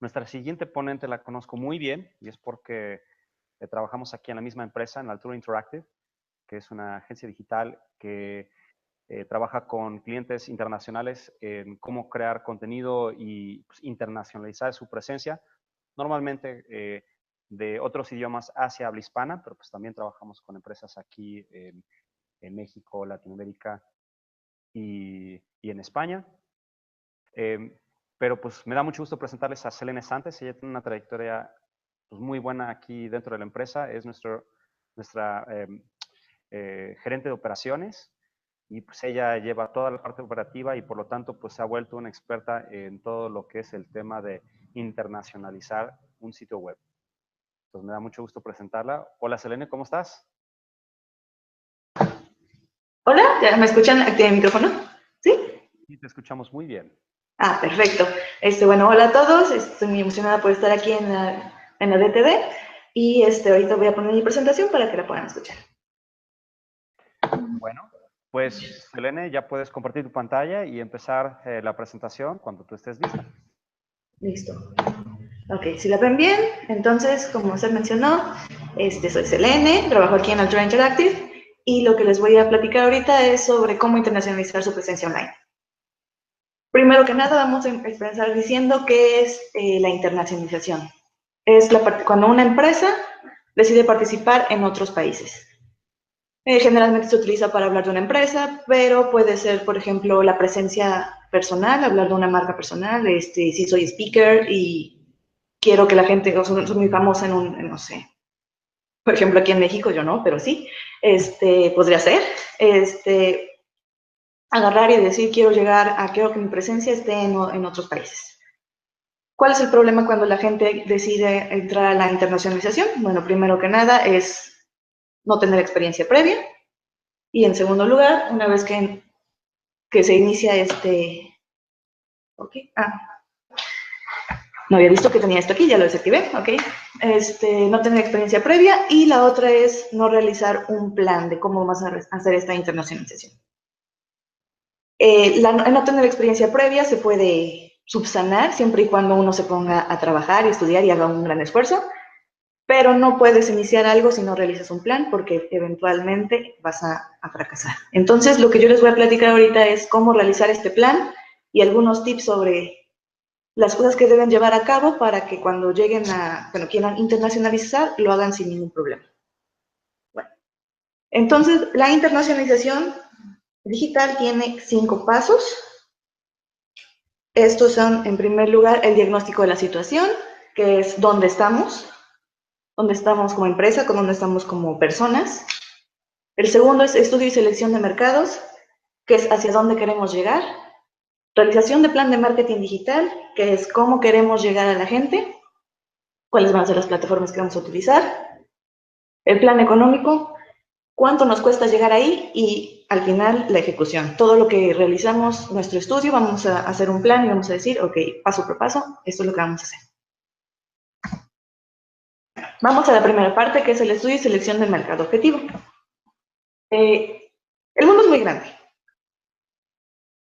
Nuestra siguiente ponente la conozco muy bien y es porque trabajamos aquí en la misma empresa, en Altura Interactive, que es una agencia digital que trabaja con clientes internacionales en cómo crear contenido y pues, internacionalizar su presencia, normalmente de otros idiomas hacia habla hispana, pero pues también trabajamos con empresas aquí en México, Latinoamérica y en España. Pero pues me da mucho gusto presentarles a Selene Santos. Ella tiene una trayectoria pues, muy buena aquí dentro de la empresa. Es nuestra gerente de operaciones y pues ella lleva toda la parte operativa y por lo tanto pues se ha vuelto una experta en todo lo que es el tema de internacionalizar un sitio web. Entonces me da mucho gusto presentarla. Hola Selene, ¿cómo estás? Hola, ¿ya me escuchan? ¿Activé el micrófono? ¿Sí? Sí, te escuchamos muy bien. Ah, perfecto. Bueno, hola a todos. Estoy muy emocionada por estar aquí en la DTD y ahorita voy a poner mi presentación para que la puedan escuchar. Bueno, pues Selene, ya puedes compartir tu pantalla y empezar la presentación cuando tú estés lista. Listo. Ok, si la ven bien, entonces, como usted mencionó, soy Selene, trabajo aquí en Altura Interactive y lo que les voy a platicar ahorita es sobre cómo internacionalizar su presencia online. Primero que nada, vamos a empezar diciendo qué es la internacionalización. Es cuando una empresa decide participar en otros países. Generalmente se utiliza para hablar de una empresa, pero puede ser, por ejemplo, la presencia personal, hablar de una marca personal. Si soy speaker y quiero que la gente, soy muy famosa no sé, por ejemplo, aquí en México yo no, pero sí, podría ser, agarrar y decir quiero que mi presencia esté en otros países. ¿Cuál es el problema cuando la gente decide entrar a la internacionalización? Bueno, primero que nada es no tener experiencia previa y en segundo lugar, una vez que se inicia no había visto que tenía esto aquí, ya lo desactivé, ok. No tener experiencia previa y la otra es no realizar un plan de cómo vas a hacer esta internacionalización. No tener experiencia previa se puede subsanar siempre y cuando uno se ponga a trabajar y estudiar y haga un gran esfuerzo, pero no puedes iniciar algo si no realizas un plan porque eventualmente vas a fracasar. Entonces, lo que yo les voy a platicar ahorita es cómo realizar este plan y algunos tips sobre las cosas que deben llevar a cabo para que cuando quieran internacionalizar, lo hagan sin ningún problema. Bueno, entonces, la internacionalización digital tiene 5 pasos. Estos son, en primer lugar, el diagnóstico de la situación, que es dónde estamos como empresa, dónde estamos como personas. El segundo es estudio y selección de mercados, que es hacia dónde queremos llegar. Realización de plan de marketing digital, que es cómo queremos llegar a la gente, cuáles van a ser las plataformas que vamos a utilizar. El plan económico, cuánto nos cuesta llegar ahí y al final la ejecución. Todo lo que realizamos nuestro estudio, vamos a hacer un plan y vamos a decir, ok, paso por paso, esto es lo que vamos a hacer. Vamos a la primera parte, que es el estudio y selección del mercado objetivo. El mundo es muy grande.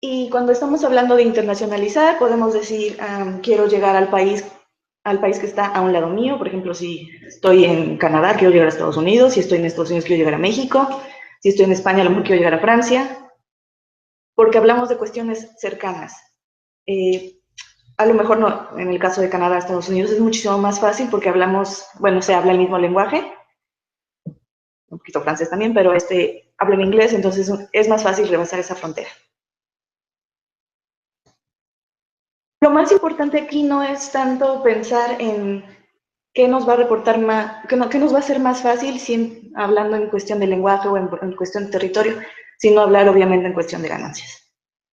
Y cuando estamos hablando de internacionalizar, podemos decir, quiero llegar al país que está a un lado mío. Por ejemplo, si estoy en Canadá, quiero llegar a Estados Unidos. Si estoy en Estados Unidos, quiero llegar a México. Si estoy en España, a lo mejor quiero llegar a Francia. Porque hablamos de cuestiones cercanas. A lo mejor no, en el caso de Canadá, Estados Unidos es muchísimo más fácil porque se habla el mismo lenguaje, un poquito francés también, pero hablan inglés, entonces es más fácil rebasar esa frontera. Lo más importante aquí no es tanto pensar en qué nos va a reportar más, qué nos va a hacer más fácil hablando en cuestión de lenguaje o en cuestión de territorio, sino hablar obviamente en cuestión de ganancias.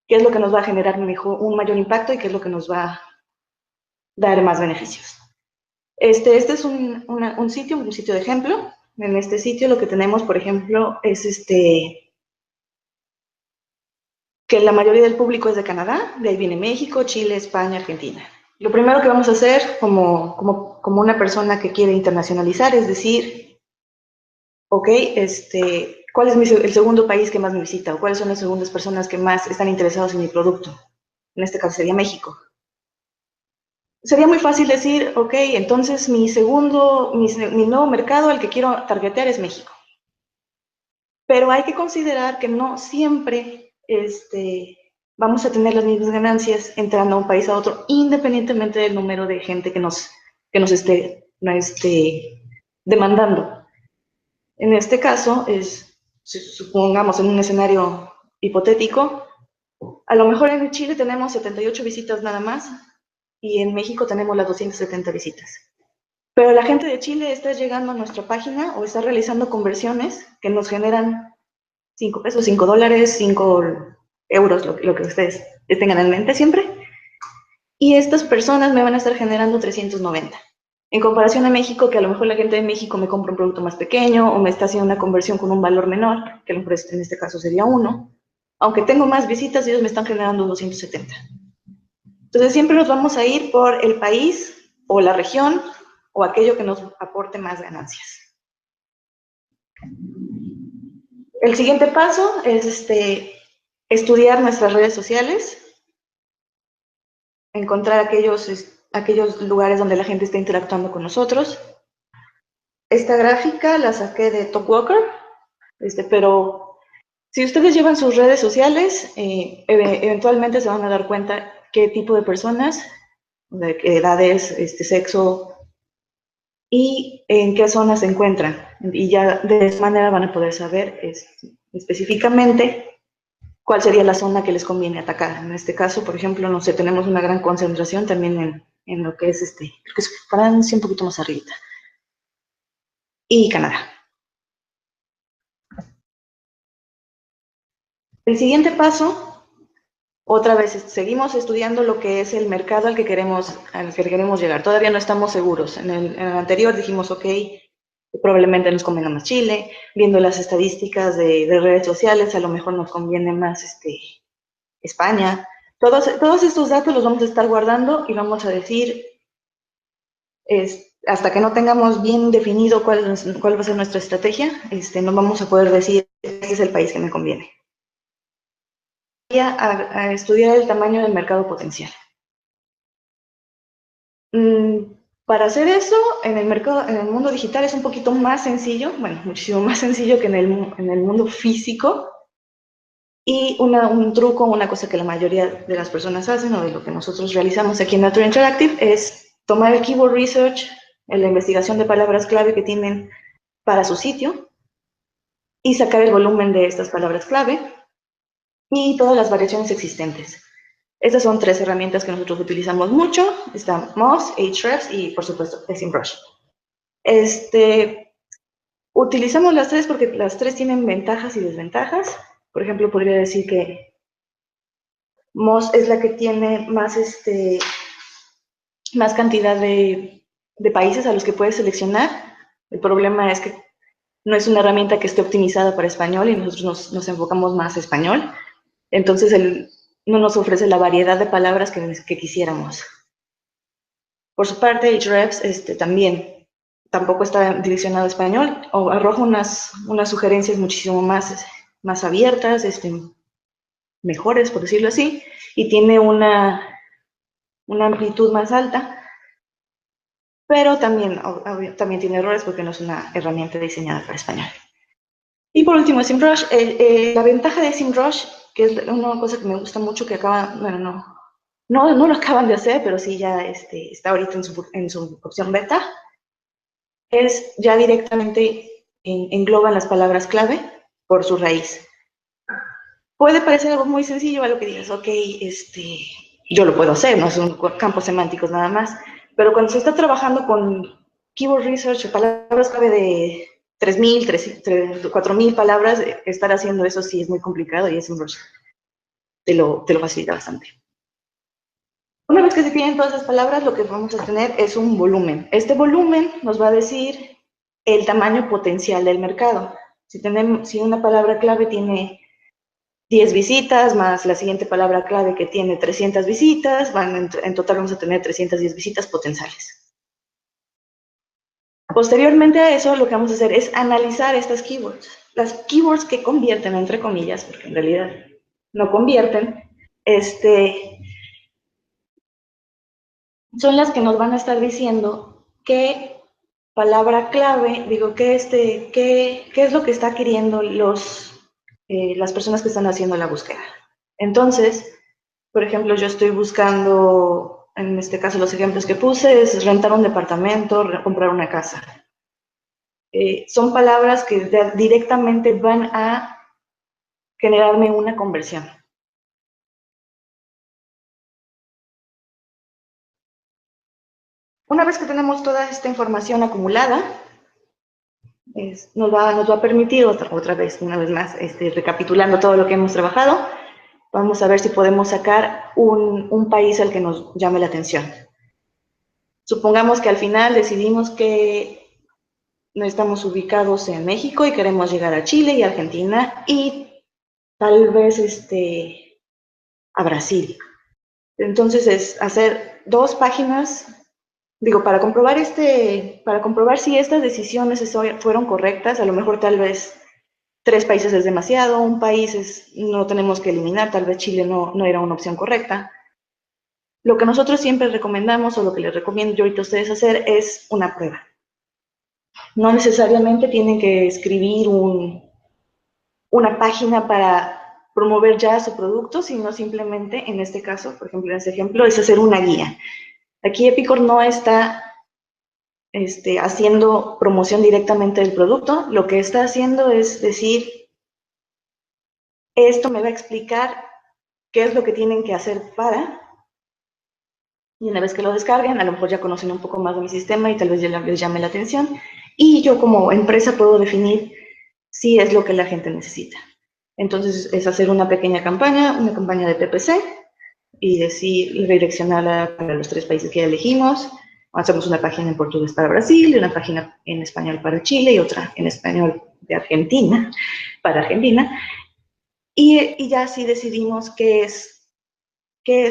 ¿Qué es lo que nos va a generar un mayor impacto y qué es lo que nos va a dar más beneficios? Este es un sitio de ejemplo. En este sitio lo que tenemos, por ejemplo, es que la mayoría del público es de Canadá, de ahí viene México, Chile, España, Argentina. Lo primero que vamos a hacer como una persona que quiere internacionalizar es decir, ok, ¿cuál es el segundo país que más me visita? ¿O cuáles son las segundas personas que más están interesados en mi producto? En este caso sería México. Sería muy fácil decir, ok, entonces mi nuevo mercado al que quiero targetear es México. Pero hay que considerar que no siempre vamos a tener las mismas ganancias entrando a un país a otro, independientemente del número de gente que nos esté demandando. En este caso, supongamos en un escenario hipotético, a lo mejor en Chile tenemos 78 visitas nada más y en México tenemos las 270 visitas. Pero la gente de Chile está llegando a nuestra página o está realizando conversiones que nos generan 5 pesos, 5 dólares, 5 euros, lo que ustedes tengan en mente siempre. Y estas personas me van a estar generando 390. En comparación a México, que a lo mejor la gente de México me compra un producto más pequeño o me está haciendo una conversión con un valor menor, que en este caso sería 1. Aunque tengo más visitas, ellos me están generando 270. Entonces siempre nos vamos a ir por el país o la región o aquello que nos aporte más ganancias. El siguiente paso es estudiar nuestras redes sociales, encontrar aquellos lugares donde la gente está interactuando con nosotros. Esta gráfica la saqué de Talkwalker, pero si ustedes llevan sus redes sociales, eventualmente se van a dar cuenta qué tipo de personas, de qué edades, sexo y en qué zonas se encuentran. Y ya de esa manera van a poder saber específicamente cuál sería la zona que les conviene atacar. En este caso, por ejemplo, no sé, tenemos una gran concentración también en lo que es creo que es Francia, un poquito más arriba, y Canadá. El siguiente paso, otra vez, seguimos estudiando lo que es el mercado al que queremos llegar. Todavía no estamos seguros. En el anterior dijimos, ok, probablemente nos convenga más Chile. Viendo las estadísticas de redes sociales, a lo mejor nos conviene más España. Todos estos datos los vamos a estar guardando y vamos a decir, hasta que no tengamos bien definido cuál va a ser nuestra estrategia, no vamos a poder decir, este es el país que me conviene. A estudiar el tamaño del mercado potencial. Para hacer eso, en el mundo digital es un poquito más sencillo, bueno, muchísimo más sencillo que en el mundo físico. Y un truco, una cosa que la mayoría de las personas hacen, o de lo que nosotros realizamos aquí en Nature Interactive, es tomar el Keyword Research, la investigación de palabras clave que tienen para su sitio, y sacar el volumen de estas palabras clave y todas las variaciones existentes. Estas son 3 herramientas que nosotros utilizamos mucho. Están Moz, Ahrefs y, por supuesto, SEMrush. Utilizamos las 3 porque las 3 tienen ventajas y desventajas. Por ejemplo, podría decir que Moz es la que tiene más, más cantidad de países a los que puedes seleccionar. El problema es que no es una herramienta que esté optimizada para español y nosotros nos enfocamos más a español. Entonces, no nos ofrece la variedad de palabras que quisiéramos. Por su parte, Ahrefs también tampoco está direccionado a español, o arroja unas sugerencias muchísimo más abiertas, mejores, por decirlo así, y tiene una amplitud más alta, pero también tiene errores porque no es una herramienta diseñada para español. Y por último, SEMrush. La ventaja de SEMrush, que es una cosa que me gusta mucho, que no lo acaban de hacer, pero sí ya está ahorita en su opción beta, es ya directamente engloban las palabras clave por su raíz. Puede parecer algo muy sencillo, algo que digas, ok, yo lo puedo hacer, no son campos semánticos nada más, pero cuando se está trabajando con Keyword Research o palabras clave de 3.000, 4.000 palabras, estar haciendo eso sí es muy complicado y SEMrush te lo facilita bastante. Una vez que se tienen todas esas palabras, lo que vamos a tener es un volumen. Este volumen nos va a decir el tamaño potencial del mercado. Si una palabra clave tiene 10 visitas, más la siguiente palabra clave que tiene 300 visitas, en total vamos a tener 310 visitas potenciales. Posteriormente a eso, lo que vamos a hacer es analizar estas keywords. Las keywords que convierten, entre comillas, porque en realidad no convierten, son las que nos van a estar diciendo qué palabra clave, digo, qué es lo que está queriendo las personas que están haciendo la búsqueda. Entonces, por ejemplo, yo estoy buscando, en este caso los ejemplos que puse, es rentar un departamento, comprar una casa. Son palabras que directamente van a generarme una conversión. Una vez que tenemos toda esta información acumulada, nos va a permitir otra vez, una vez más, recapitulando todo lo que hemos trabajado, vamos a ver si podemos sacar un país al que nos llame la atención. Supongamos que al final decidimos que no estamos ubicados en México y queremos llegar a Chile y Argentina y tal vez a Brasil. Entonces es hacer 2 páginas, digo, para comprobar si estas decisiones fueron correctas, a lo mejor tal vez 3 países es demasiado, un país no tenemos que eliminar, tal vez Chile no era una opción correcta. Lo que nosotros siempre recomendamos, o lo que les recomiendo yo ahorita a ustedes hacer, es una prueba. No necesariamente tienen que escribir una página para promover ya su producto, sino simplemente, en este caso, por ejemplo, en este ejemplo, es hacer una guía. Aquí Epicor no está haciendo promoción directamente del producto, lo que está haciendo es decir, esto me va a explicar qué es lo que tienen que hacer para, y una vez que lo descarguen, a lo mejor ya conocen un poco más de mi sistema y tal vez ya les llame la atención, y yo como empresa puedo definir si es lo que la gente necesita. Entonces es hacer una pequeña campaña, una campaña de PPC, y decir, redireccionarla para los 3 países que ya elegimos. Hacemos una página en portugués para Brasil, una página en español para Chile y otra en español de Argentina, para Argentina. Y ya así decidimos qué es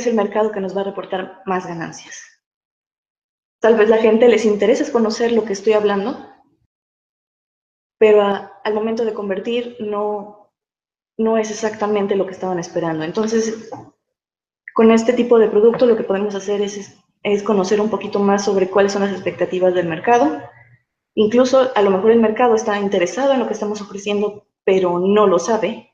el mercado que nos va a reportar más ganancias. Tal vez la gente les interesa conocer lo que estoy hablando, pero al momento de convertir no es exactamente lo que estaban esperando. Entonces, con este tipo de producto lo que podemos hacer es conocer un poquito más sobre cuáles son las expectativas del mercado. Incluso a lo mejor el mercado está interesado en lo que estamos ofreciendo, pero no lo sabe.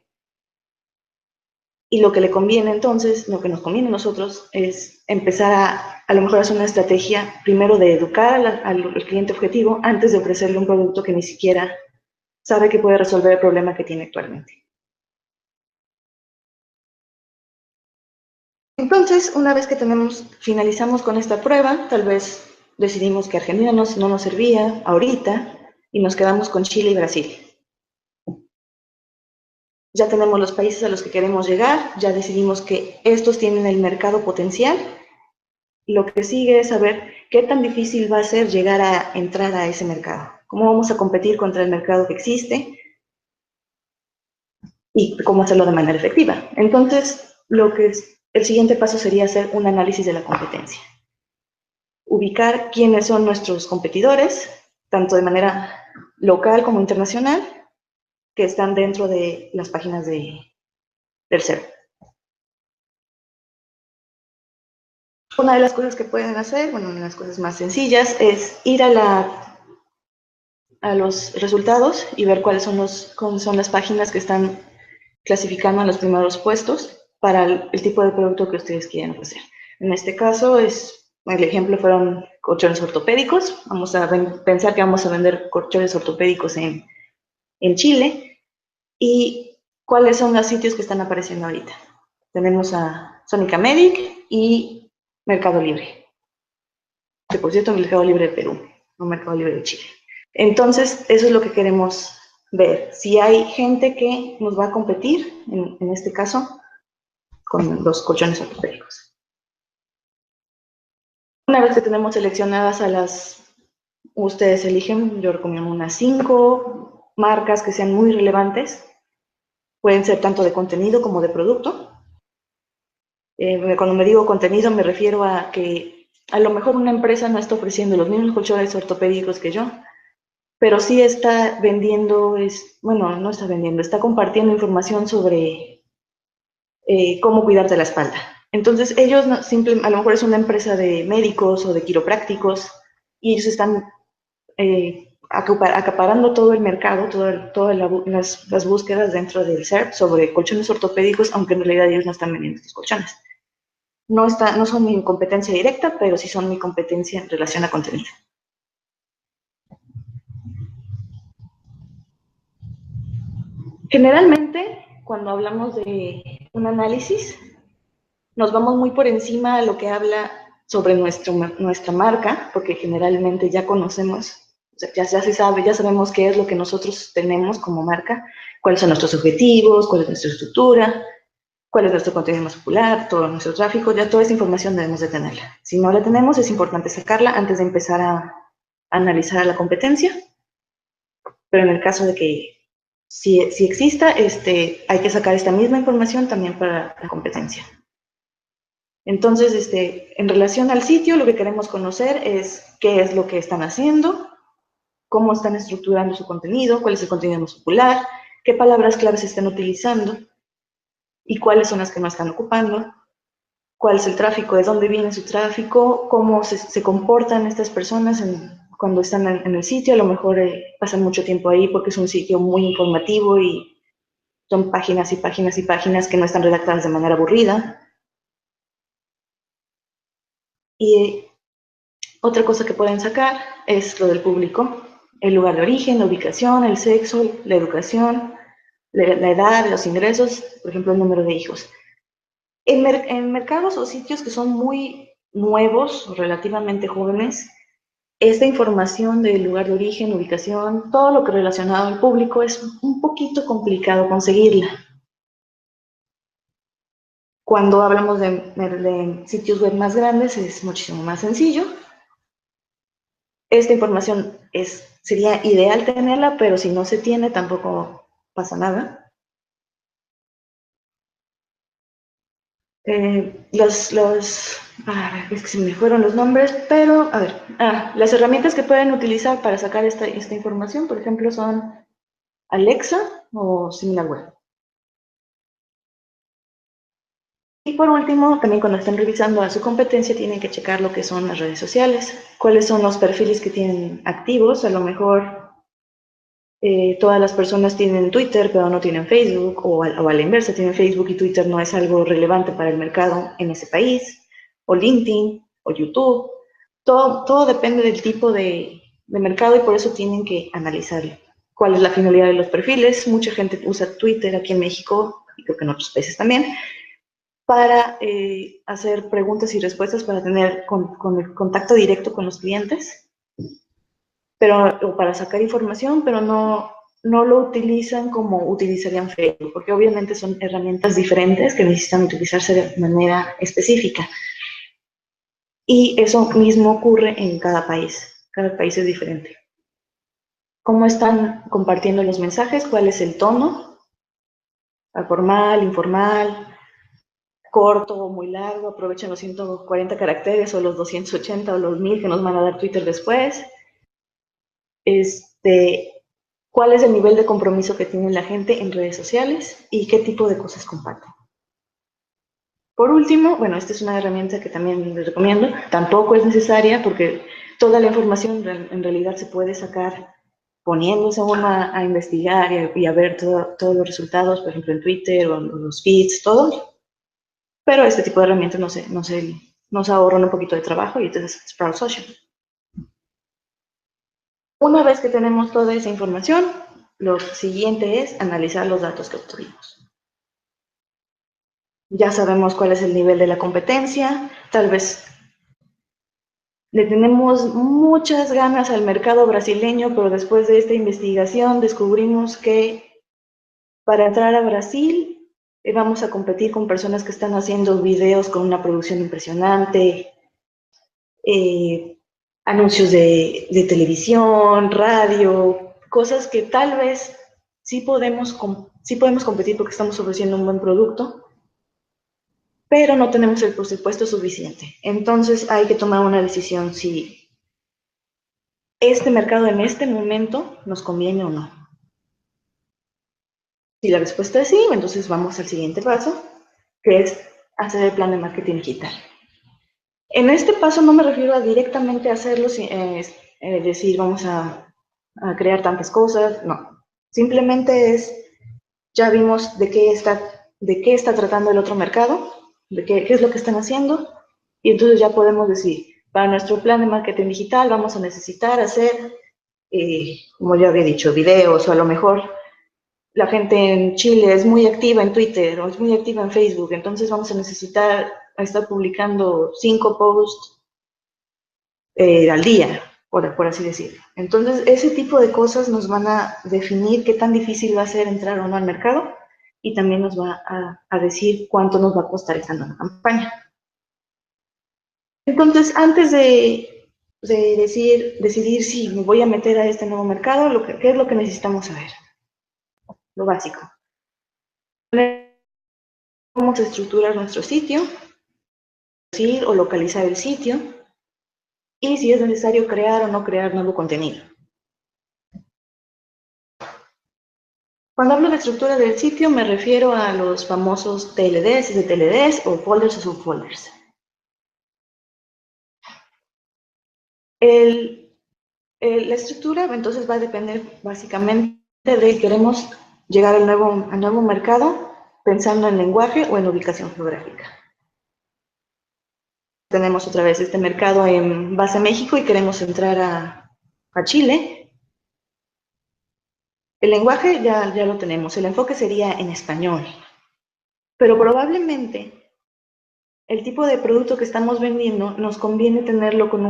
Y lo que le conviene entonces, lo que nos conviene a nosotros, es empezar a lo mejor hacer una estrategia primero de educar al cliente objetivo antes de ofrecerle un producto que ni siquiera sabe que puede resolver el problema que tiene actualmente. Entonces, una vez que finalizamos con esta prueba, tal vez decidimos que Argentina no nos servía ahorita y nos quedamos con Chile y Brasil. Ya tenemos los países a los que queremos llegar, ya decidimos que estos tienen el mercado potencial. Lo que sigue es saber qué tan difícil va a ser llegar a entrar a ese mercado. ¿Cómo vamos a competir contra el mercado que existe? Y cómo hacerlo de manera efectiva. Entonces, el siguiente paso sería hacer un análisis de la competencia. Ubicar quiénes son nuestros competidores, tanto de manera local como internacional, que están dentro de las páginas del SERP. Una de las cosas que pueden hacer, bueno, una de las cosas más sencillas, es ir a los resultados y ver cuáles son las páginas que están clasificando en los primeros puestos para el tipo de producto que ustedes quieren ofrecer. En este caso, el ejemplo fueron colchones ortopédicos. Vamos a pensar que vamos a vender colchones ortopédicos en Chile. ¿Y cuáles son los sitios que están apareciendo ahorita? Tenemos a Sónica Medic y Mercado Libre. Que por cierto, Mercado Libre de Perú, no Mercado Libre de Chile. Entonces, eso es lo que queremos ver. Si hay gente que nos va a competir, en este caso, con los colchones ortopédicos. Una vez que tenemos seleccionadas ustedes eligen, yo recomiendo unas 5 marcas que sean muy relevantes. Pueden ser tanto de contenido como de producto. Cuando me digo contenido me refiero a que a lo mejor una empresa no está ofreciendo los mismos colchones ortopédicos que yo, pero sí está vendiendo, bueno, no está vendiendo, está compartiendo información sobre cómo cuidarte la espalda. Entonces, ellos no, a lo mejor es una empresa de médicos o de quiroprácticos y ellos están acaparando todo el mercado, todas las búsquedas dentro del SERP sobre colchones ortopédicos, aunque en realidad ellos no están vendiendo estos colchones. No son mi competencia directa, pero sí son mi competencia en relación a contenido. Generalmente, cuando hablamos de un análisis, nos vamos muy por encima a lo que habla sobre nuestra marca, porque generalmente ya conocemos, o sea, ya se sabe, ya sabemos qué es lo que nosotros tenemos como marca, cuáles son nuestros objetivos, cuál es nuestra estructura, cuál es nuestro contenido más popular, todo nuestro tráfico, ya toda esa información debemos de tenerla. Si no la tenemos, es importante sacarla antes de empezar a analizar a la competencia, pero en el caso de que si exista, hay que sacar esta misma información también para la competencia. Entonces, en relación al sitio, lo que queremos conocer es qué es lo que están haciendo, cómo están estructurando su contenido, cuál es el contenido más popular, qué palabras claves están utilizando y cuáles son las que no están ocupando, cuál es el tráfico, de dónde viene su tráfico, cómo se comportan estas personas cuando están en el sitio. A lo mejor pasan mucho tiempo ahí porque es un sitio muy informativo y son páginas y páginas y páginas que no están redactadas de manera aburrida. Y otra cosa que pueden sacar es lo del público, el lugar de origen, la ubicación, el sexo, la educación, la edad, los ingresos, por ejemplo, el número de hijos. En mercados o sitios que son muy nuevos o relativamente jóvenes, esta información del lugar de origen, ubicación, todo lo que relacionado al público es un poquito complicado conseguirla. Cuando hablamos de sitios web más grandes es muchísimo más sencillo. Esta información sería ideal tenerla, pero si no se tiene tampoco pasa nada. Es que se me fueron los nombres, pero a ver, las herramientas que pueden utilizar para sacar esta información, por ejemplo, son Alexa o SimilarWeb. Y por último, también cuando estén revisando a su competencia, tienen que checar lo que son las redes sociales, cuáles son los perfiles que tienen activos. A lo mejor todas las personas tienen Twitter, pero no tienen Facebook, o a la inversa, tienen Facebook y Twitter no es algo relevante para el mercado en ese país, o LinkedIn, o YouTube. Todo depende del tipo de mercado y por eso tienen que analizarlo. ¿Cuál es la finalidad de los perfiles? Mucha gente usa Twitter aquí en México, y creo que en otros países también, para hacer preguntas y respuestas, para tener contacto directo con los clientes, o para sacar información, pero no lo utilizan como utilizarían Facebook, porque obviamente son herramientas diferentes que necesitan utilizarse de manera específica. Y eso mismo ocurre en cada país es diferente. ¿Cómo están compartiendo los mensajes? ¿Cuál es el tono? Formal, informal, corto o muy largo, aprovechan los 140 caracteres o los 280 o los 1000 que nos van a dar Twitter después. ¿Cuál es el nivel de compromiso que tiene la gente en redes sociales y qué tipo de cosas comparten? Por último, bueno, esta es una herramienta que también les recomiendo. Tampoco es necesaria porque toda la información en realidad se puede sacar poniéndose uno a investigar y a ver todos los resultados, por ejemplo, en Twitter o en los feeds, todo. Pero este tipo de herramientas nos ahorran un poquito de trabajo y entonces Sprout Social. Una vez que tenemos toda esa información, lo siguiente es analizar los datos que obtuvimos. Ya sabemos cuál es el nivel de la competencia, tal vez le tenemos muchas ganas al mercado brasileño, pero después de esta investigación descubrimos que para entrar a Brasil vamos a competir con personas que están haciendo videos con una producción impresionante, anuncios de televisión, radio, cosas que tal vez sí podemos competir porque estamos ofreciendo un buen producto, pero no tenemos el presupuesto suficiente. Entonces hay que tomar una decisión si ¿este mercado en este momento nos conviene o no? Si la respuesta es sí, entonces vamos al siguiente paso, que es hacer el plan de marketing digital. En este paso no me refiero a directamente hacerlo, decir vamos a crear tantas cosas, no. Simplemente es, ya vimos de qué está tratando el otro mercado, de qué es lo que están haciendo, y entonces ya podemos decir, para nuestro plan de marketing digital vamos a necesitar hacer, como ya había dicho, videos, o a lo mejor la gente en Chile es muy activa en Twitter o es muy activa en Facebook, entonces vamos a necesitar estar publicando 5 posts al día, por así decirlo. Entonces, ese tipo de cosas nos van a definir qué tan difícil va a ser entrar o no al mercado y también nos va a decir cuánto nos va a costar esta nueva campaña. Entonces, antes de decidir si me voy a meter a este nuevo mercado, ¿qué es lo que necesitamos saber? Lo básico. Cómo se estructura nuestro sitio, o localizar el sitio, y si es necesario crear o no crear nuevo contenido. Cuando hablo de estructura del sitio me refiero a los famosos TLDs, STLDs o folders o subfolders. La estructura entonces va a depender básicamente de si queremos llegar al nuevo mercado pensando en lenguaje o en ubicación geográfica. Tenemos otra vez este mercado en base a México y queremos entrar a Chile. El lenguaje ya lo tenemos, el enfoque sería en español, pero probablemente el tipo de producto que estamos vendiendo nos conviene tenerlo con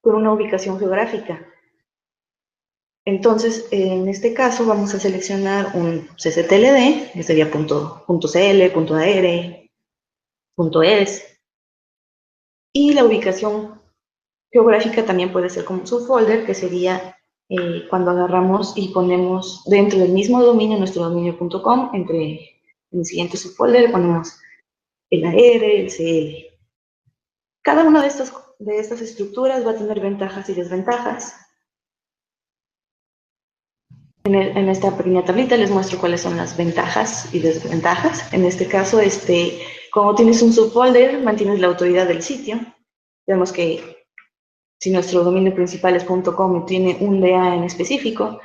una ubicación geográfica. Entonces, en este caso vamos a seleccionar un ccTLD, que sería .cl, .ar, .es, y la ubicación geográfica también puede ser como subfolder, que sería cuando agarramos y ponemos dentro del mismo dominio, nuestro dominio.com, en el siguiente subfolder ponemos el AR, el CL. Cada una de estas estructuras va a tener ventajas y desventajas. En esta pequeña tablita les muestro cuáles son las ventajas y desventajas. En este caso, como tienes un subfolder, mantienes la autoridad del sitio. Vemos que si nuestro dominio principal es .com y tiene un DA en específico,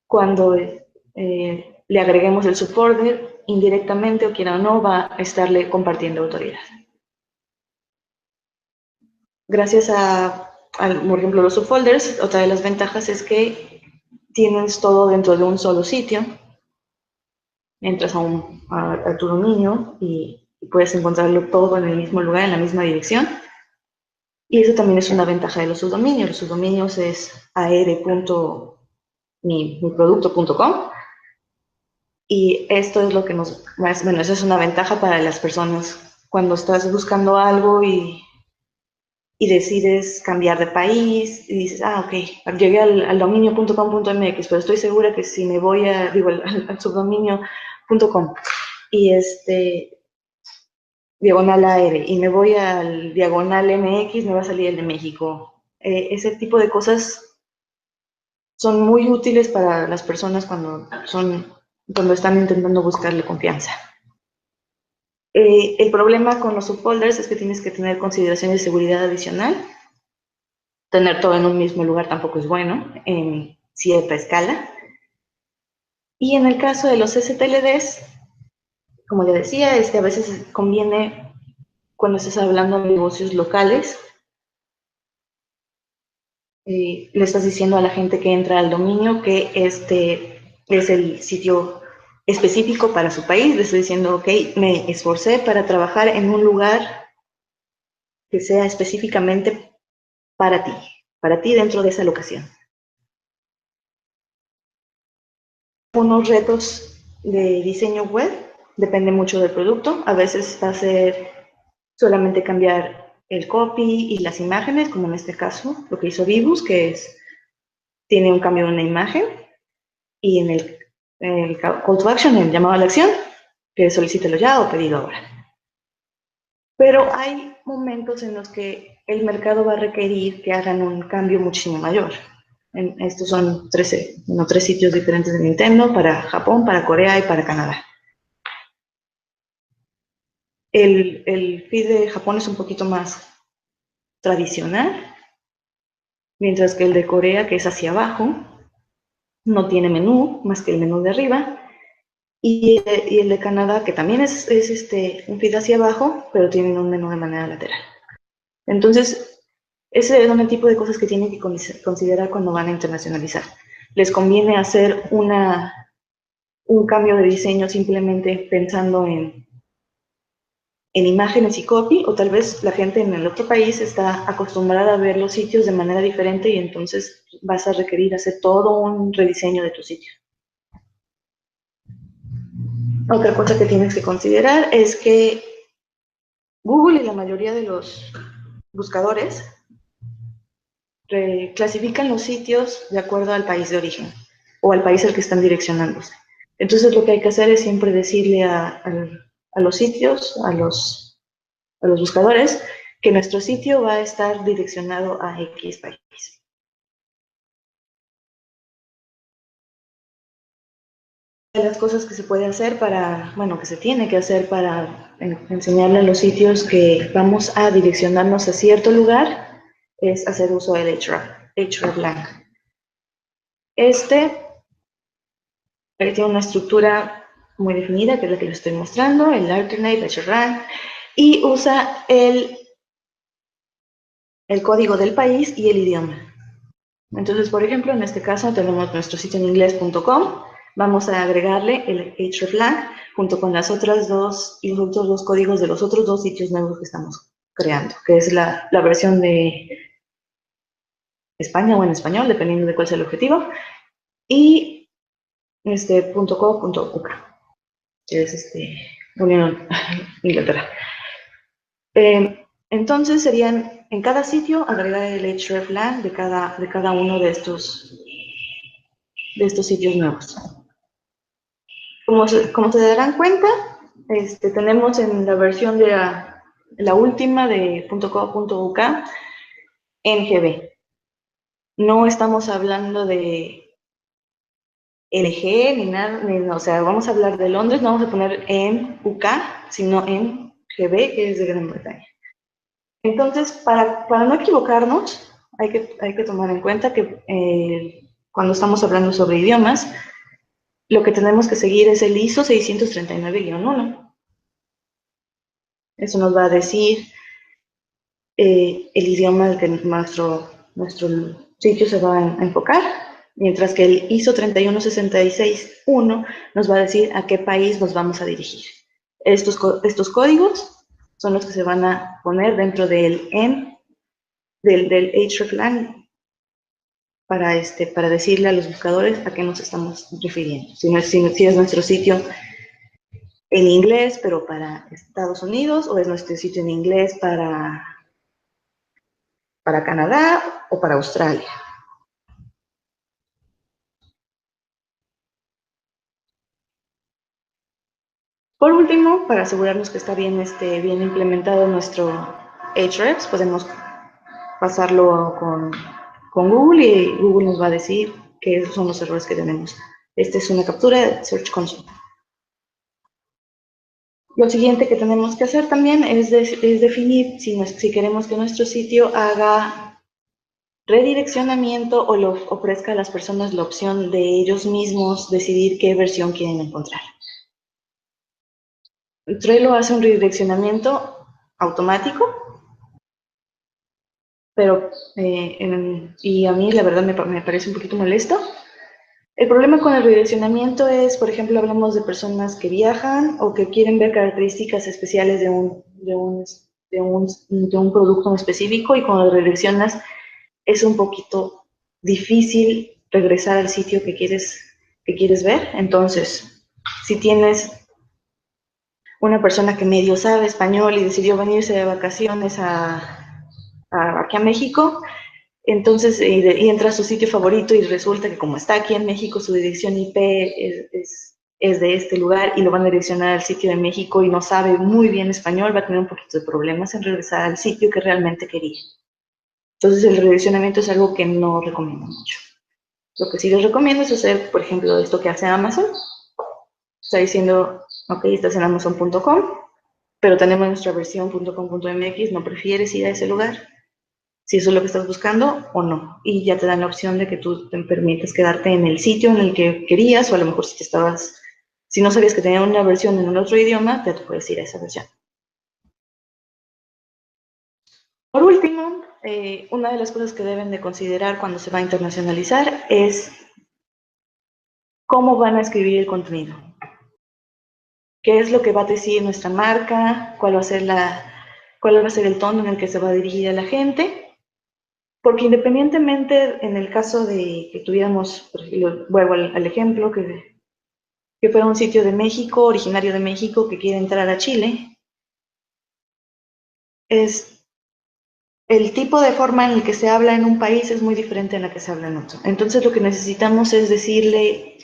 cuando le agreguemos el subfolder, indirectamente o quiera o no, va a estarle compartiendo autoridad. Gracias por ejemplo, los subfolders, otra de las ventajas es que tienes todo dentro de un solo sitio. Entras a tu dominio y puedes encontrarlo todo en el mismo lugar, en la misma dirección. Y eso también es una ventaja de los subdominios. Los subdominios es ar.miproducto.com y esto es lo que bueno, eso es una ventaja para las personas cuando estás buscando algo y decides cambiar de país y dices, ok, llegué al dominio.com.mx, pero estoy segura que si me voy al subdominio.com y diagonal AR y me voy al diagonal MX, me va a salir el de México. Ese tipo de cosas son muy útiles para las personas cuando están intentando buscarle confianza. El problema con los subfolders es que tienes que tener consideraciones de seguridad adicional. Tener todo en un mismo lugar tampoco es bueno en cierta escala. Y en el caso de los STLDs, como ya decía, a veces conviene cuando estás hablando de negocios locales, le estás diciendo a la gente que entra al dominio que este es el sitio específico para su país, le estoy diciendo, ok, me esforcé para trabajar en un lugar que sea específicamente para ti dentro de esa locación. Unos retos de diseño web, depende mucho del producto, a veces va a ser solamente cambiar el copy y las imágenes, como en este caso, lo que hizo Vibus, que tiene un cambio de una imagen, y en el call to action, el llamado a la acción, que solicítelo ya o pedido ahora. Pero hay momentos en los que el mercado va a requerir que hagan un cambio muchísimo mayor. Estos son tres sitios diferentes de Nintendo, para Japón, para Corea y para Canadá. El feed de Japón es un poquito más tradicional, mientras que el de Corea, que es hacia abajo, no tiene menú, más que el menú de arriba, y el de Canadá, que también es un feed hacia abajo, pero tiene un menú de manera lateral. Entonces, ese es un tipo de cosas que tienen que considerar cuando van a internacionalizar. Les conviene hacer un cambio de diseño simplemente pensando en imágenes y copy, o tal vez la gente en el otro país está acostumbrada a ver los sitios de manera diferente y entonces vas a requerir hacer todo un rediseño de tu sitio. Otra cosa que tienes que considerar es que Google y la mayoría de los buscadores clasifican los sitios de acuerdo al país de origen o al país al que están direccionándose. Entonces lo que hay que hacer es siempre decirle a los sitios, a los buscadores, que nuestro sitio va a estar direccionado a X país. De las cosas que se puede hacer que se tiene que hacer para enseñarle a los sitios que vamos a direccionarnos a cierto lugar, es hacer uso del hreflang. Tiene una estructura muy definida, que es la que les estoy mostrando, el alternate, hreflang, y usa el código del país y el idioma. Entonces, por ejemplo, en este caso tenemos nuestro sitio en inglés.com, vamos a agregarle el hreflang junto con los otros dos códigos de los otros dos sitios nuevos que estamos creando, que es la versión de España o en español, dependiendo de cuál sea el objetivo, y .co.uk, que es Unión Inglaterra. Entonces serían en cada sitio agregar el hreflang de cada uno de estos sitios nuevos. Como se darán cuenta, tenemos en la versión de la última de .co.uk NGB. No estamos hablando de LG ni nada, o sea, vamos a hablar de Londres, no vamos a poner en UK, sino en GB, que es de Gran Bretaña. Entonces, para no equivocarnos, hay que tomar en cuenta que cuando estamos hablando sobre idiomas, lo que tenemos que seguir es el ISO 639-1. Eso nos va a decir el idioma al que nuestro sitio se va a enfocar, mientras que el ISO 31661 nos va a decir a qué país nos vamos a dirigir. Estos códigos son los que se van a poner dentro del hreflang para decirle a los buscadores a qué nos estamos refiriendo. Si es nuestro sitio en inglés, pero para Estados Unidos, o es nuestro sitio en inglés para Canadá o para Australia. Por último, para asegurarnos que está bien implementado nuestro hrefs, podemos pasarlo con Google y Google nos va a decir qué son los errores que tenemos. Esta es una captura de Search Console. Lo siguiente que tenemos que hacer también es definir si queremos que nuestro sitio haga redireccionamiento o ofrezca a las personas la opción de ellos mismos decidir qué versión quieren encontrar. Trello hace un redireccionamiento automático, pero y a mí la verdad me parece un poquito molesto. El problema con el redireccionamiento es, por ejemplo, hablamos de personas que viajan o que quieren ver características especiales de un producto en específico, y cuando redireccionas es un poquito difícil regresar al sitio que quieres ver. Entonces, si tienes una persona que medio sabe español y decidió venirse de vacaciones aquí a México, entonces y entra a su sitio favorito y resulta que como está aquí en México, su dirección IP es de este lugar y lo van a direccionar al sitio de México y no sabe muy bien español, va a tener un poquito de problemas en regresar al sitio que realmente quería. Entonces el redireccionamiento es algo que no recomiendo mucho. Lo que sí les recomiendo es hacer, por ejemplo, esto que hace Amazon. Está diciendo, ok, estás en Amazon.com, pero tenemos nuestra versión .com.mx, ¿no prefieres ir a ese lugar? Si eso es lo que estás buscando o no. Y ya te dan la opción de que tú te permites quedarte en el sitio en el que querías, o a lo mejor si no sabías que tenía una versión en un otro idioma, ya te puedes ir a esa versión. Por último, una de las cosas que deben de considerar cuando se va a internacionalizar es cómo van a escribir el contenido. ¿Qué es lo que va a decir nuestra marca? ¿Cuál va a ser el tono en el que se va a dirigir a la gente? Porque independientemente, en el caso de que tuviéramos, por ejemplo, vuelvo al ejemplo, que fuera un sitio de México, originario de México, que quiere entrar a Chile, el tipo de forma en el que se habla en un país es muy diferente a la que se habla en otro. Entonces lo que necesitamos es decirle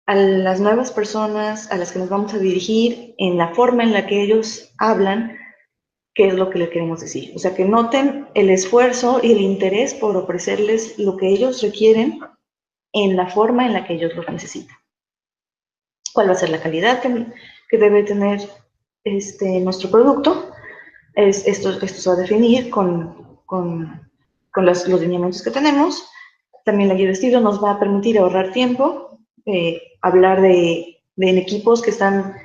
a las nuevas personas a las que nos vamos a dirigir en la forma en la que ellos hablan, qué es lo que le queremos decir. O sea, que noten el esfuerzo y el interés por ofrecerles lo que ellos requieren en la forma en la que ellos lo necesitan. ¿Cuál va a ser la calidad que debe tener nuestro producto? Esto se va a definir con los lineamientos que tenemos. También la guía de estilo nos va a permitir ahorrar tiempo, hablar en equipos que están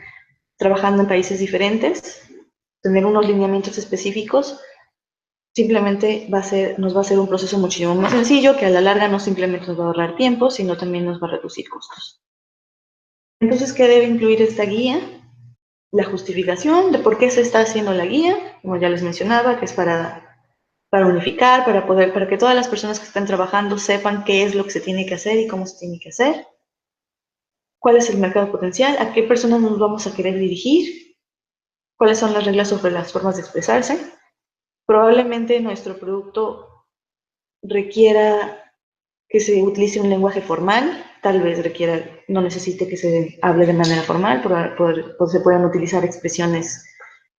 trabajando en países diferentes, tener unos lineamientos específicos, simplemente nos va a ser un proceso muchísimo más sencillo, que a la larga no simplemente nos va a ahorrar tiempo, sino también nos va a reducir costos. Entonces, ¿qué debe incluir esta guía? La justificación de por qué se está haciendo la guía, como ya les mencionaba, que es para unificar, para que todas las personas que están trabajando sepan qué es lo que se tiene que hacer y cómo se tiene que hacer. ¿Cuál es el mercado potencial? ¿A qué personas nos vamos a querer dirigir? ¿Cuáles son las reglas sobre las formas de expresarse? Probablemente nuestro producto requiera que se utilice un lenguaje formal, tal vez no necesite que se hable de manera formal, se puedan utilizar expresiones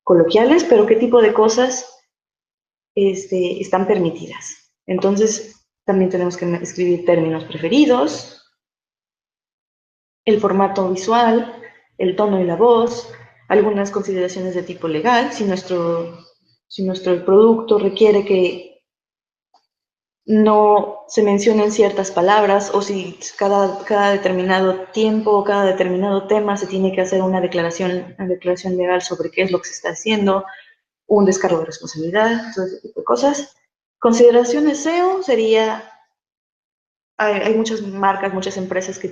coloquiales, pero qué tipo de cosas están permitidas. Entonces, también tenemos que escribir términos preferidos, el formato visual, el tono y la voz, algunas consideraciones de tipo legal, si nuestro producto requiere que no se mencionen ciertas palabras o si cada determinado tiempo o cada determinado tema se tiene que hacer una declaración legal sobre qué es lo que se está haciendo, un descargo de responsabilidad, todo ese tipo de cosas. Consideraciones SEO sería, hay muchas marcas, muchas empresas que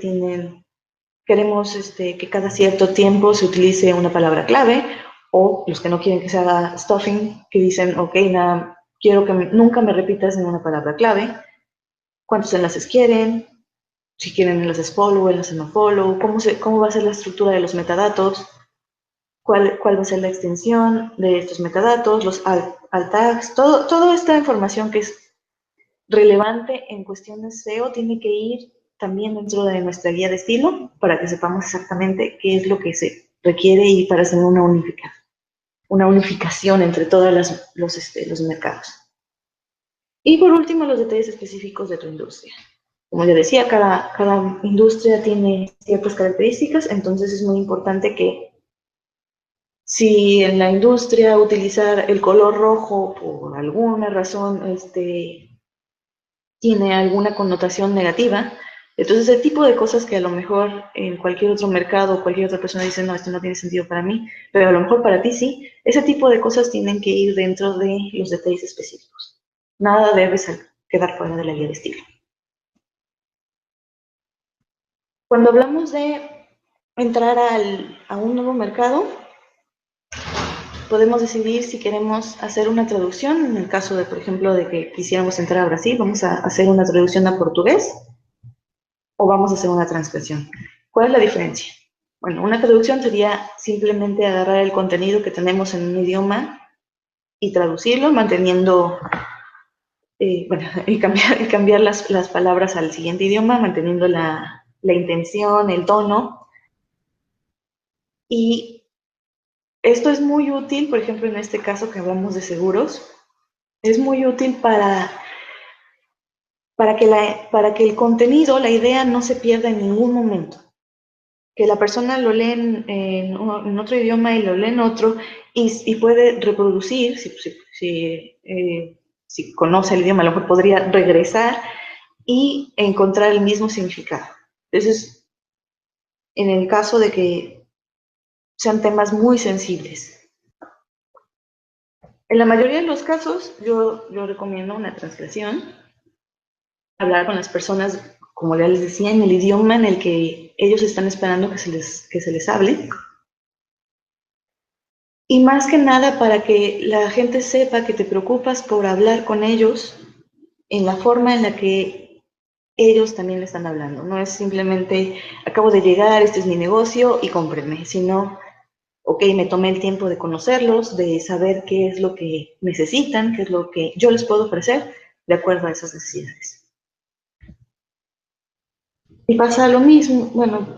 queremos que cada cierto tiempo se utilice una palabra clave, o los que no quieren que se haga stuffing, que dicen, ok, quiero que nunca me repitas en una palabra clave. ¿Cuántos enlaces quieren? Si quieren enlaces follow, enlaces no follow, cómo va a ser la estructura de los metadatos, cuál va a ser la extensión de estos metadatos, los alt tags, toda esta información que es relevante en cuestiones SEO tiene que ir también dentro de nuestra guía de estilo para que sepamos exactamente qué es lo que se requiere y para hacer una unificación entre todos los mercados. Y por último, los detalles específicos de tu industria. Como ya decía, cada industria tiene ciertas características, entonces es muy importante que si en la industria utilizar el color rojo por alguna razón tiene alguna connotación negativa, entonces ese tipo de cosas que a lo mejor en cualquier otro mercado o cualquier otra persona dice, no, esto no tiene sentido para mí, pero a lo mejor para ti sí, ese tipo de cosas tienen que ir dentro de los detalles específicos. Nada debe quedar fuera de la guía de estilo. Cuando hablamos de entrar a un nuevo mercado, podemos decidir si queremos hacer una traducción. En el caso de, por ejemplo, de que quisiéramos entrar a Brasil, vamos a hacer una traducción a portugués o vamos a hacer una transcripción. ¿Cuál es la diferencia? Bueno, una traducción sería simplemente agarrar el contenido que tenemos en un idioma y traducirlo, manteniendo, y cambiar las palabras al siguiente idioma, manteniendo la intención, el tono. Y esto es muy útil, por ejemplo, en este caso que hablamos de seguros, es muy útil para para que el contenido, la idea no se pierda en ningún momento. Que la persona lo lee en otro idioma y lo lee en otro y puede reproducir, si conoce el idioma, a lo mejor podría regresar y encontrar el mismo significado. Entonces, en el caso de que sean temas muy sensibles. En la mayoría de los casos, yo recomiendo una translación, hablar con las personas, como ya les decía, en el idioma en el que ellos están esperando que se les hable. Y más que nada para que la gente sepa que te preocupas por hablar con ellos en la forma en la que ellos también le están hablando. No es simplemente, acabo de llegar, este es mi negocio y cómprenme, sino, ok, me tomé el tiempo de conocerlos, de saber qué es lo que necesitan, qué es lo que yo les puedo ofrecer de acuerdo a esas necesidades. Y pasa lo mismo, bueno,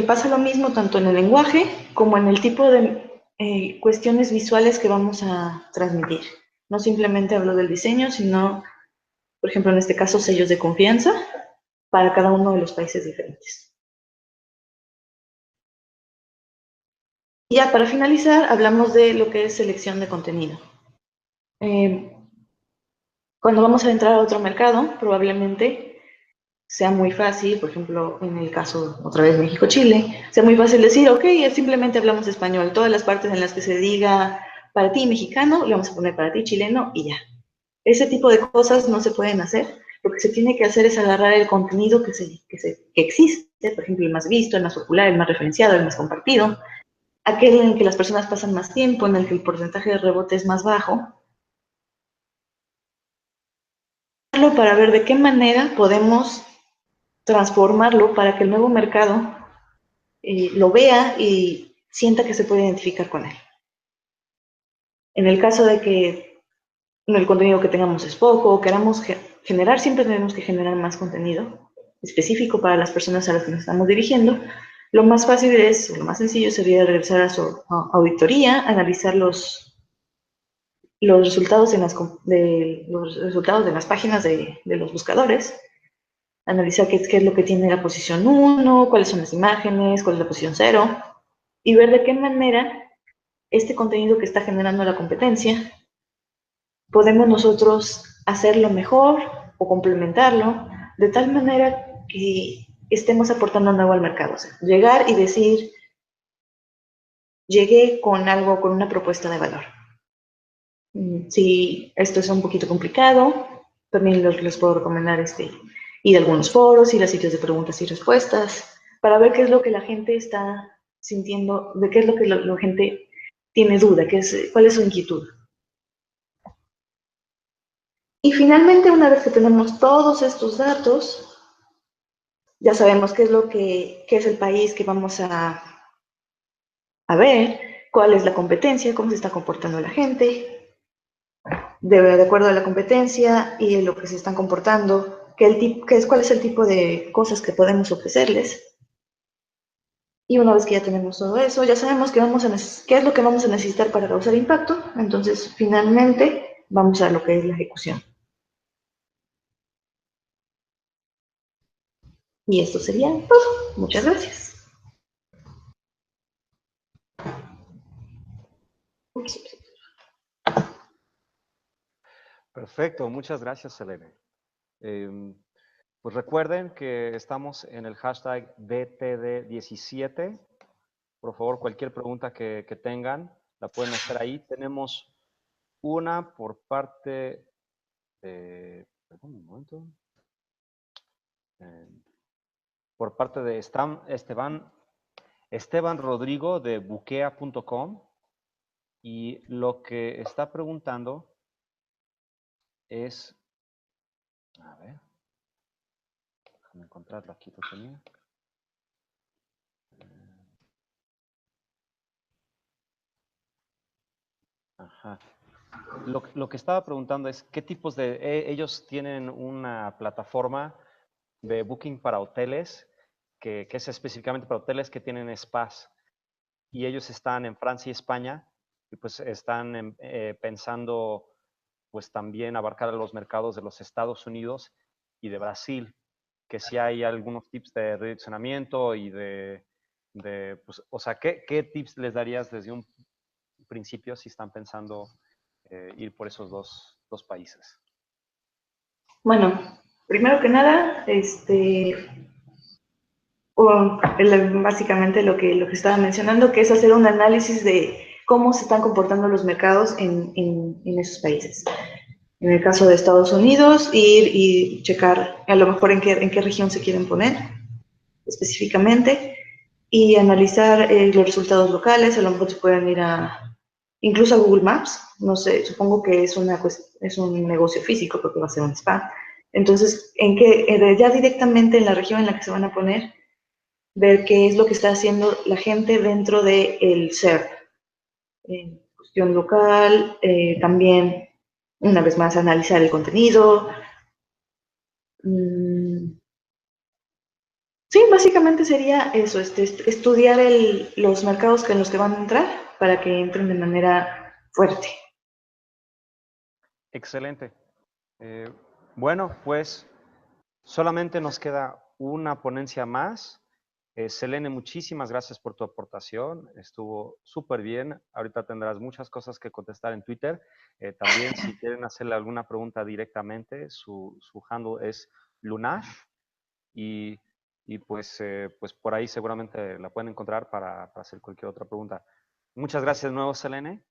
pasa lo mismo tanto en el lenguaje como en el tipo de cuestiones visuales que vamos a transmitir. No simplemente hablo del diseño, sino, por ejemplo, en este caso, sellos de confianza para cada uno de los países diferentes. Y ya para finalizar, hablamos de lo que es selección de contenido. Cuando vamos a entrar a otro mercado, probablemente sea muy fácil, por ejemplo, en el caso, otra vez México-Chile, sea muy fácil decir, ok, simplemente hablamos español, todas las partes en las que se diga para ti mexicano, le vamos a poner para ti chileno y ya. Ese tipo de cosas no se pueden hacer. Lo que se tiene que hacer es agarrar el contenido que existe, por ejemplo, el más visto, el más popular, el más referenciado, el más compartido, aquel en el que las personas pasan más tiempo, en el que el porcentaje de rebote es más bajo, para ver de qué manera podemos transformarlo para que el nuevo mercado lo vea y sienta que se puede identificar con él. En el caso de que el contenido que tengamos es poco o queramos generar, siempre tenemos que generar más contenido específico para las personas a las que nos estamos dirigiendo. Lo más fácil lo más sencillo sería regresar a su auditoría, analizar los resultados de las páginas de los buscadores, analizar qué es lo que tiene la posición 1, cuáles son las imágenes, cuál es la posición 0, y ver de qué manera este contenido que está generando la competencia podemos nosotros hacerlo mejor o complementarlo de tal manera que estemos aportando nuevo al mercado. O sea, llegar y decir, llegué con algo, con una propuesta de valor. Si esto es un poquito complicado, también les puedo recomendar ir a algunos foros, ir a sitios de preguntas y respuestas, para ver qué es lo que la gente está sintiendo, de qué es lo que la gente tiene duda, cuál es su inquietud. Y finalmente, una vez que tenemos todos estos datos, ya sabemos qué es el país que vamos a ver, cuál es la competencia, cómo se está comportando la gente, de acuerdo a la competencia y lo que se están comportando, cuál es el tipo de cosas que podemos ofrecerles. Y una vez que ya tenemos todo eso, ya sabemos qué es lo que vamos a necesitar para causar impacto, entonces finalmente vamos a lo que es la ejecución. Y esto sería todo. Muchas gracias. Perfecto, muchas gracias, Selene. Pues recuerden que estamos en el hashtag BTD17. Por favor, cualquier pregunta que tengan, la pueden hacer ahí. Tenemos una por parte de... Perdón, un momento. Por parte de Esteban Rodrigo de buquea.com. Y lo que está preguntando es... A ver. Déjame encontrarlo aquí, lo tenía. Ajá. Lo que estaba preguntando es, ¿qué tipos ellos tienen una plataforma de booking para hoteles, que es específicamente para hoteles que tienen spas, y ellos están en Francia y España, y pues están pensando pues también abarcar los mercados de los Estados Unidos y de Brasil, que si hay algunos tips de redireccionamiento y pues, o sea, ¿qué tips les darías desde un principio si están pensando ir por esos dos países? Bueno, primero que nada, básicamente lo que estaba mencionando, que es hacer un análisis de cómo se están comportando los mercados en esos países. En el caso de Estados Unidos, ir y checar a lo mejor en qué región se quieren poner específicamente y analizar los resultados locales. A lo mejor se pueden ir incluso a Google Maps. No sé, supongo que es un negocio físico porque va a ser un spa. Entonces, ya directamente en la región en la que se van a poner, ver qué es lo que está haciendo la gente dentro del SERP. En cuestión local, también, una vez más, analizar el contenido. Sí, básicamente sería eso, estudiar los mercados en los que van a entrar para que entren de manera fuerte. Excelente. Bueno, pues solamente nos queda una ponencia más. Selene, muchísimas gracias por tu aportación. Estuvo súper bien. Ahorita tendrás muchas cosas que contestar en Twitter. También, si quieren hacerle alguna pregunta directamente, su handle es Lunash. Y, pues por ahí seguramente la pueden encontrar para hacer cualquier otra pregunta. Muchas gracias de nuevo, Selene.